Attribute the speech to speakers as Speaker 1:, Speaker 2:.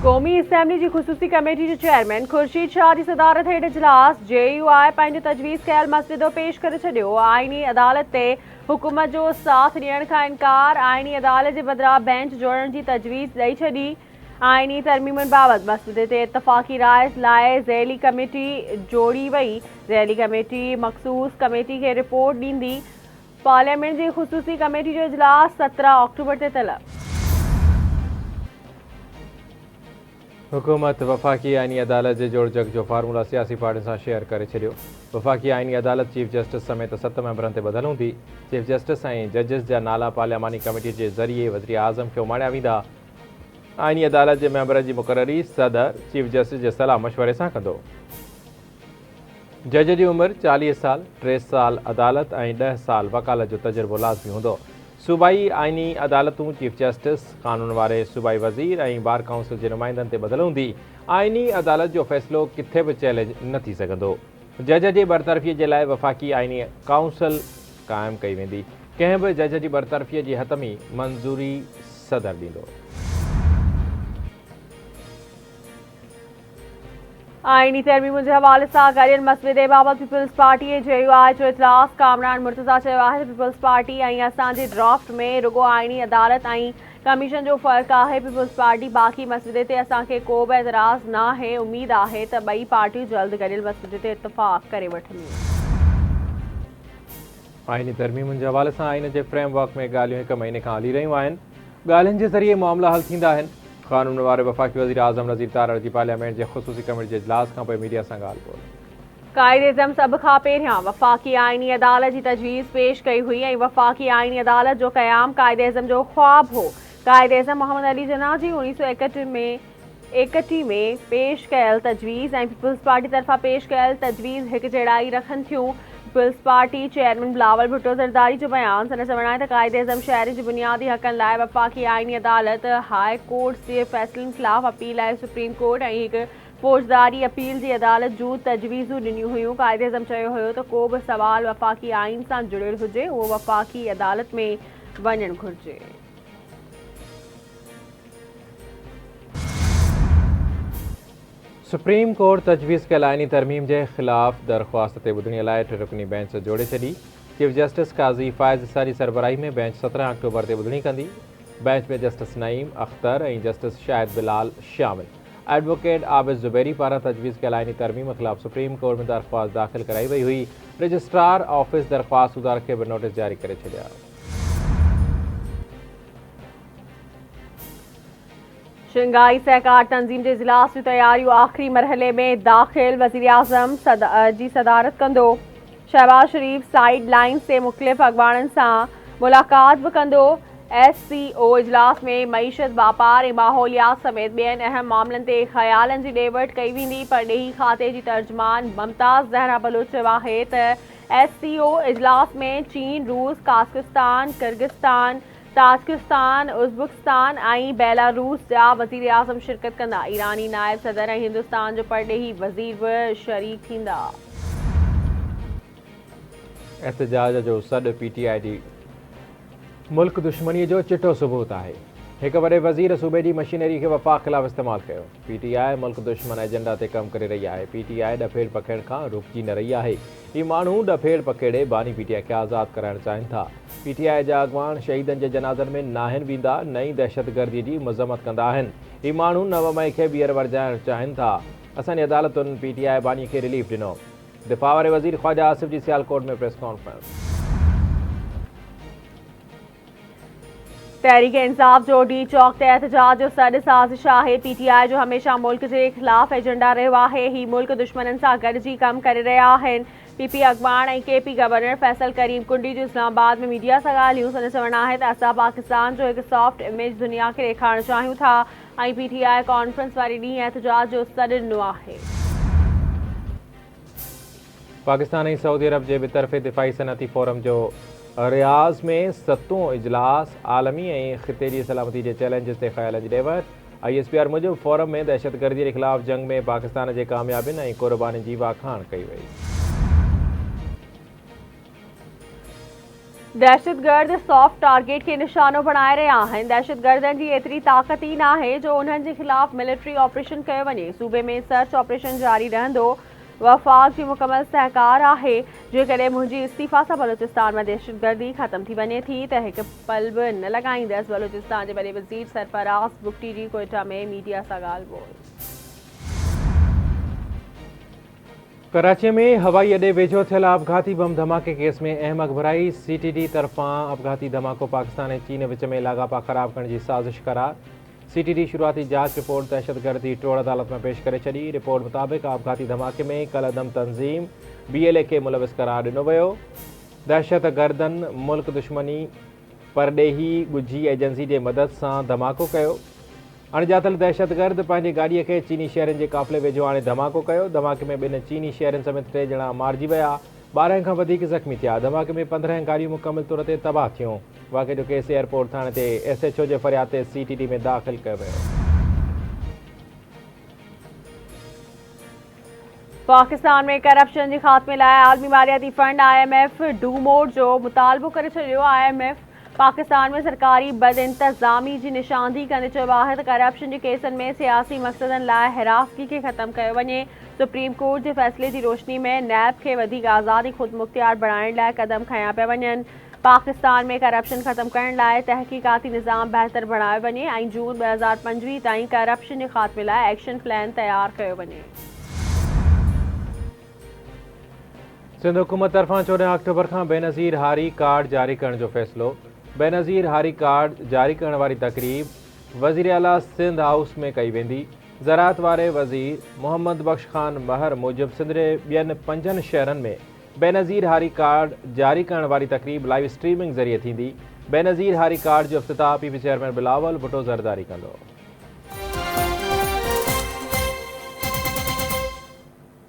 Speaker 1: क़ौमी असैम्बली की ख़ुसूसी कमेटी के चेयरमैन खुर्शीद शाह की सदारत हेठ इजलास JUI पंहिंजो तजवीज़ कयल मसइदो पेश करे छॾियो। आइनी अदालत ते हुकूमत जो साथ ॾियण खां इनकार। आइनी अदालत जे बदिरां बेंच जोड़ण की तजवीज़ ॾेई छॾी। आइनी तरमीमुनि बाबति मसइदे ते इतफ़ाक़ी राय लाइ ज़ैली कमेटी जोड़ी वई। ज़ैली कमेटी मख़सूस कमेटी खे रिपोर्ट ॾींदी। पार्लियामेंट की ख़ुसूसी कमेटी जो इजलास 17 अक्टूबर ते तलब।
Speaker 2: हुकूमत वफ़ाक़ी आइनी अदालत जे जोड़जग जो फार्मूला सियासी पार्टियुनि सां शेयर करे छॾियो। वफ़ाक़ी आइनी अदालत चीफ जस्टिस समेत 7 मेंबरनि ते ॿधल हूंदी। चीफ जस्टिस ऐं जजिस जा नाला पार्लियामानी कमेटी के ज़रिए वज़ीर आज़म खे उमाणिया वेंदा। आइनी अदालत जे मेंबरनि जी मुक़ररी सदर चीफ जस्टिस जे सलाह मशवरे सां कंदो। जज की उम्र 40 साल, 3 साल अदालत ऐं 10 साल वकालत जो तजुर्बो लाज़मी हूंदो। सूबाई आइनी अदालतूं चीफ जस्टिस कानून वारे सूबाई वज़ीर ऐं बार काउंसिल के नुमाइंदनि ते ॿधल हूंदी। आइनी अदालत जो फ़ैसिलो किथे भी चैलेंज न थी सघंदो। जज जी बरतरफ़ी जे लाइ वफ़ाक़ी आइनी काउंसिल क़ाइमु कई वेंदी। कंहिं भी जज जी बरतरफ़ी जी हतमी मंज़ूरी सदर ॾींदो।
Speaker 1: आइनी तरमीमुनि जे हवाले सां गॾियल मसइदे बाबति पीपल्स पार्टी JUI जो इजलास। कामरान मुर्तज़ा चयो आहे त पीपल्स पार्टी ऐं असांजे ड्राफ्ट में रुगो आइनी अदालत ऐं कमीशन जो फ़र्क़ु आहे। पीपल्स पार्टी बाक़ी मसइदे ते असांखे को बि एतराज़ न आहे। उमेद आहे त ॿई पार्टियूं जल्द गॾियल मसइदे ते इतफ़ाक़ करे वठंदियूं।
Speaker 2: आइनी तरमीमुनि जे हवाले सां आइन जे फ्रेमवर्क में ॻाल्हियूं 1 महीने खां हली रहियूं आहिनि। ॻाल्हियुनि जे ज़रिए मामला हल थींदा आहिनि। कानून वारे वफ़ाक़ी वज़ीर आज़म नज़ीर तारड़ जी पार्लियामेंट जे ख़ुसूसी कमेटी जे इजलास खां पोइ मीडिया सां ॻाल्हि ॿोल।
Speaker 1: कायदे-ए-आज़म सभ खां पहिरियां वफ़ाक़ी आइनी अदालत की तजवीज़ पेश कई हुई ऐं वफ़ाक़ी आइनी अदालत जो क़याम कायदे-ए-आज़म जो ख्वाब हो। कायदे-ए-आज़म मोहम्मद अली जिन्ना जी 1961 में पेश कयल तजवीज़ ऐं पीपल्स पार्टी तरफ़ां पेश कयल तजवीज़ हिक जहिड़ाई रखनि थियूं। People's party chairman Bilawal Bhutto Zardari जो बयान। संदसि चवणु आहे त कायदे-ए-आज़म शहरी जी बुनियादी हक़नि लाइ वफ़ाक़ी आइनी अदालत हाई कोर्ट जे फ़ैसिलनि ख़िलाफ़ अपील लाइ सुप्रीम कोर्ट ऐं हिक फ़ौजदारी अपील जी अदालत जूं तजवीज़ूं ॾिनियूं हुयूं। कायदे-ए-आज़म चयो हुयो त को बि सवाल वफ़ाक़ी आइन सां जुड़ियल हुजे उहो वफ़ाक़ी अदालत में वञणु घुरिजे।
Speaker 2: सुप्रीम कोर्ट तजवीज़ कयल आइनी तरमीम के ख़िलाफ़ दरख़्वास्त ते ॿुधणीअ लाइ 3 रुकनी बेंच जोड़े छॾी। चीफ जस्टिस काज़ी फ़ाइज़ ईसा जी सरबराही में बेंच 17 अक्टूबर ते ॿुधणी कंदी। बेंच में जस्टिस नईम अख्तर ऐं जस्टिस शाहिद बिलाल शामिल। एडवोकेट आबिद ज़ुबैरी पारां तजवीज़ कयल आइनी तरमीम ख़िलाफ़ सुप्रीम कोर्ट में दरख़्वास्त दाख़िल कराई वई हुई। रजिस्ट्रार ऑफिस दरख़्वास्तुदार के भी नोटिस जारी करे छॾिया।
Speaker 1: शंघाई सहकार तंज़ीम के इजलास की तैयारियों आखिरी मरहले में दाखिल। वज़ीर आज़म जी सदारत कंदो। शहबाज शरीफ साइड लाइन से मुख़्तलिफ़ अॻवाननि सां मुलाक़ात भी कंदो। SCO इजलास में मईशत वापार ऐं माहौलियात समेत ॿियनि अहम मामलनि ते ख़यालनि जी ॾे-वठि कई वेंदी। परॾेही खाते जी तर्जुमान मुमताज़ ज़हरा बलोच चयो आहे त SCO इजलास में चीन, रूस, काज़ाख़स्तान, किर्गिस्तान, ताजिकिस्तान, उज़्बेकिस्तान ऐं बेलारूस जा वज़ीर आज़म शिरकत कंदा। ईरानी नायब सदर ऐं हिंदुस्तान जो परॾेही वज़ीर भी शरीक थींदा।
Speaker 2: एहतजाज जो सॾु PTI जी मुल्क दुश्मनी जो चिटो सबूत आहे। एक वॾे वज़ीर सूबे की मशीनरी के वफ़ाक़ ख़िलाफ़ इस्तेमाल कयो। PTI मुल्क दुश्मन एजेंडा ते कम करे रही है। PTI ॾफेड़ पखेड़ खां रुकजी न रही है। ये माण्हू ॾफेड़ पखेड़े बानी PTI के आज़ाद कराइण चाहिनि था। PTI जा अॻवान शहीदनि जे जनाज़नि में नाहिन वेंदा, नई दहशतगर्दी की मज़म्मत कंदा आहिनि। ये माण्हू 9 मई के ॿीहर वरजाइण चाहिनि था। असांजी अदालतुनि PTI बानी के रिलीफ ॾिनो। दिफ़ा वारे वज़ीर ख्वाजा आसिफ जी सियालकोट में प्रेस कॉन्फ्रेंस।
Speaker 1: तहरीक इंसाफ जो डी चौक ते एहतजाज जो सॾु साज़िश आहे। PTI जो हमेशा मुल्क के ख़िलाफ़ एजेंडा रहियो आहे। ही मुल्क दुश्मननि सां गॾिजी कम करे रहिया आहिनि। PP अॻवान ऐं KP गवर्नर फैसल करीम कुंडी जो इस्लामाबाद में मीडिया सां ॻाल्हियूं। संदसि चवणु आहे त असां पाकिस्तान जो एक सॉफ्ट इमेज दुनिया के ॾेखारणु चाहियूं था ऐं PTI कॉन्फ्रेंस वारे ॾींहुं एहतजाज जो सॾु ॾिनो आहे।
Speaker 2: पाकिस्तान ऐं सऊदी अरब जे बितरफ़े दिफ़ाई सनअती फोरम जो रियाज़ में 7वां इजलास आलमी ऐं ख़िते जी सलामती के चैलेंजिस ते ख़यालनि जी ॾे-वठि। ISPR मूजिब फोरम में दहशतगर्दी के ख़िलाफ़ जंग में पाकिस्तान के कामयाबियुनि ऐं क़ुर्बानी जी वाखाण कई वई।
Speaker 1: दहशतगर्द सॉफ्ट टारगेट के निशानो बणाए रहिया आहिनि। दहशतगर्दनि जी एतिरी ताक़त ई नाहे जो उन्हनि जे ख़िलाफ़ मिलिट्री ऑपरेशन कयो वञे। सूबे में सर्च ऑपरेशन जारी रहंदो। वफ़ाक़ जी मुकमल सहकार आहे जेकॾहिं मुंहिंजी इस्तीफ़ा सां बलूचिस्तान में दहशतगर्दी ख़त्म थी वञे थी त हिकु पल बि न लॻाईंदसि। बलूचिस्तान जे वॾे वज़ीर सरफराज़ बुगटी जी कोयटा में मीडिया सां ॻाल्हि ॿोल।
Speaker 2: कराची में हवाई अड्डे वेझो थियल आपघाती बम धमाके केस में अहम अखबराई। CTD तरफ़ां आपघाती धमाको पाकिस्तान ऐं चीन विच में लाॻापा ख़राब करण जी साज़िश करार। CTD शुरूआती जांच रिपोर्ट दहशतगर्दी टोड़ अदालत में पेश करे छॾी। रिपोर्ट मुताबिक़ आपघाती धमाके में कलअदम तंज़ीम BLA खे मुलविस करार ॾिनो वियो। दहशतगर्दनि मुल्क दुश्मनी परॾेही ॻुझी एजेंसी जे मदद सां धमाको कयो। अणॼातल दहशतगर्द पंहिंजी गाॾीअ खे चीनी शहरनि जे काफ़िले वेझो आणे धमाको कयो। धमाके में 2 चीनी शहरनि समेत 3 ॼणा मारिजी विया। 12 खां वधीक ज़ख़्मी थिया। धमाके में 15 गाॾियूं मुकमिल तौर ते तबाह थियूं। वाक़े जो केस एयरपोर्ट थाणे ते SHO जे फ़रियाद ते CTD में दाख़िल कयो वियो।
Speaker 1: पाकिस्तान में करप्शन जे ख़ात्मे लाइ आलमी मालियाती फंड IMF डूमोड जो मुतालबो करे छॾियो। IMF पाकिस्तान में सरकारी बदइंतज़ामी जी निशानदी कंदे चयो आहे त करप्शन जे केसनि में सियासी मक़सदनि लाइ हिरासगी खे ख़त्म कयो वञे। सुप्रीम कोर्ट जे फ़ैसिले जी रोशनी में नैब खे वधीक आज़ादी ख़ुदि मुख़्तियार बणाइण लाइ क़दम खयां पिया वञनि। पाकिस्तान में करप्शन ख़त्म करण लाइ तहक़ीक़ाती निज़ाम बहितर बणायो वञे ऐं जून 2025 ताईं करप्शन जे ख़ात्मे लाइ एक्शन प्लान तयारु कयो वञे।
Speaker 2: सिंध हुकूमत तरफ़ां 14 अक्टूबर खां बेनज़ीर हारी कार्ड जारी करण जो फ़ैसिलो। बेनज़ीर हारी कार्ड जारी करण वारी तक़रीब वज़ीर आला सिंध हाउस में कई वेंदी। ज़राअत वारे वज़ीर मोहम्मद बख्श खान महर मूजिब सिंध जे ॿियनि 5 शहरनि में बेनज़ीर हारी कार्ड जारी करण वारी तक़रीब लाइव स्ट्रीमिंग ज़रिए थींदी। बेनज़ीर हारी कार्ड जो इफ़्तिताह PP चेयरमैन बिलावल भुट्टो ज़रदारी कंदो।